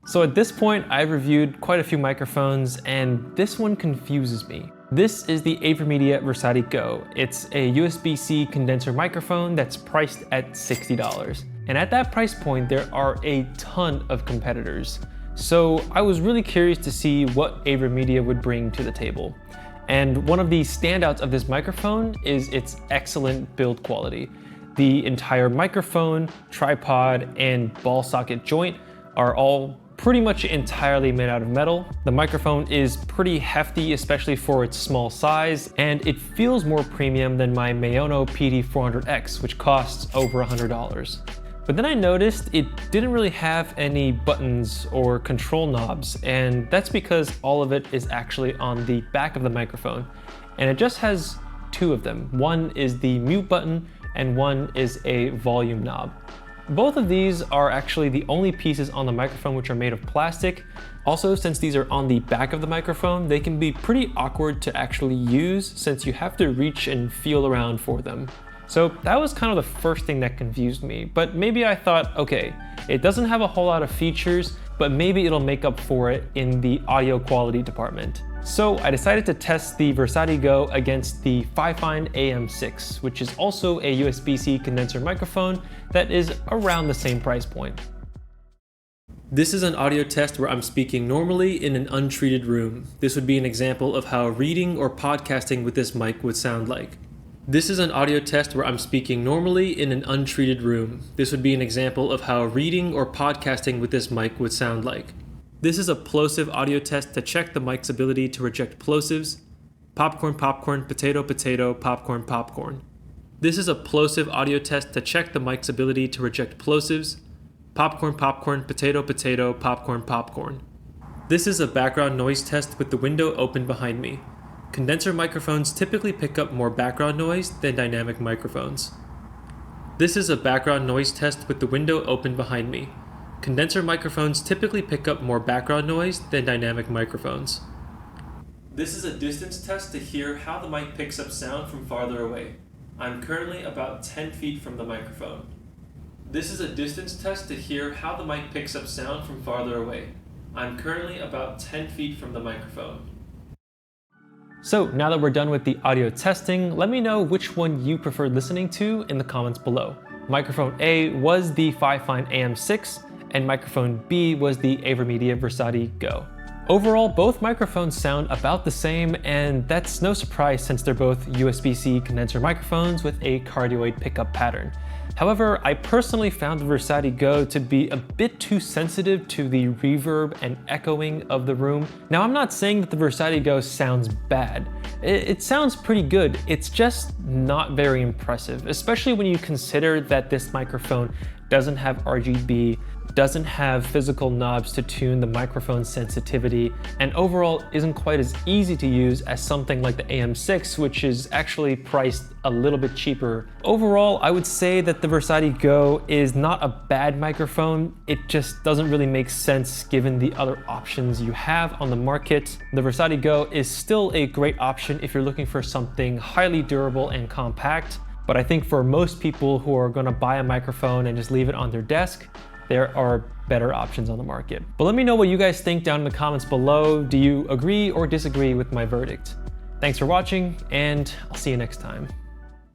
So at this point, I've reviewed quite a few microphones, and this one confuses me. This is the AVerMedia Versati Go. It's a USB-C condenser microphone that's priced at $60. And at that price point, there are a ton of competitors. So I was really curious to see what AVerMedia would bring to the table. And one of the standouts of this microphone is its excellent build quality. The entire microphone, tripod, and ball socket joint are all pretty much entirely made out of metal. The microphone is pretty hefty, especially for its small size, and it feels more premium than my Mayono PD400X, which costs over $100. But then I noticed it didn't really have any buttons or control knobs, and that's because all of it is actually on the back of the microphone, and it just has two of them. One is the mute button, and one is a volume knob. Both of these are actually the only pieces on the microphone which are made of plastic. Also, since these are on the back of the microphone, they can be pretty awkward to actually use since you have to reach and feel around for them. So that was kind of the first thing that confused me, but maybe I thought, okay, it doesn't have a whole lot of features, but maybe it'll make up for it in the audio quality department. So I decided to test the Versati Go against the Fifine AM6, which is also a USB-C condenser microphone that is around the same price point. This is an audio test where I'm speaking normally in an untreated room. This would be an example of how reading or podcasting with this mic would sound like. This is an audio test where I'm speaking normally in an untreated room. This would be an example of how reading or podcasting with this mic would sound like. This is a plosive audio test to check the mic's ability to reject plosives. Popcorn, popcorn, potato, potato, popcorn, popcorn. This is a plosive audio test to check the mic's ability to reject plosives. Popcorn, popcorn, potato, potato, popcorn, popcorn. This is a background noise test with the window open behind me. Condenser microphones typically pick up more background noise than dynamic microphones. This is a background noise test with the window open behind me. Condenser microphones typically pick up more background noise than dynamic microphones. This is a distance test to hear how the mic picks up sound from farther away. I'm currently about 10 feet from the microphone. This is a distance test to hear how the mic picks up sound from farther away. I'm currently about 10 feet from the microphone. So now that we're done with the audio testing, let me know which one you preferred listening to in the comments below. Microphone A was the Fifine AM6, and microphone B was the AVerMedia Versati Go. Overall, both microphones sound about the same, and that's no surprise since they're both USB-C condenser microphones with a cardioid pickup pattern. However, I personally found the Versati Go to be a bit too sensitive to the reverb and echoing of the room. Now, I'm not saying that the Versati Go sounds bad. It sounds pretty good, it's just not very impressive, especially when you consider that this microphone doesn't have RGB, doesn't have physical knobs to tune the microphone sensitivity, and overall isn't quite as easy to use as something like the AM6, which is actually priced a little bit cheaper. Overall, I would say that the Versati Go is not a bad microphone, it just doesn't really make sense given the other options you have on the market. The Versati Go is still a great option if you're looking for something highly durable and compact, but I think for most people who are gonna buy a microphone and just leave it on their desk, there are better options on the market. But let me know what you guys think down in the comments below. Do you agree or disagree with my verdict? Thanks for watching, and I'll see you next time.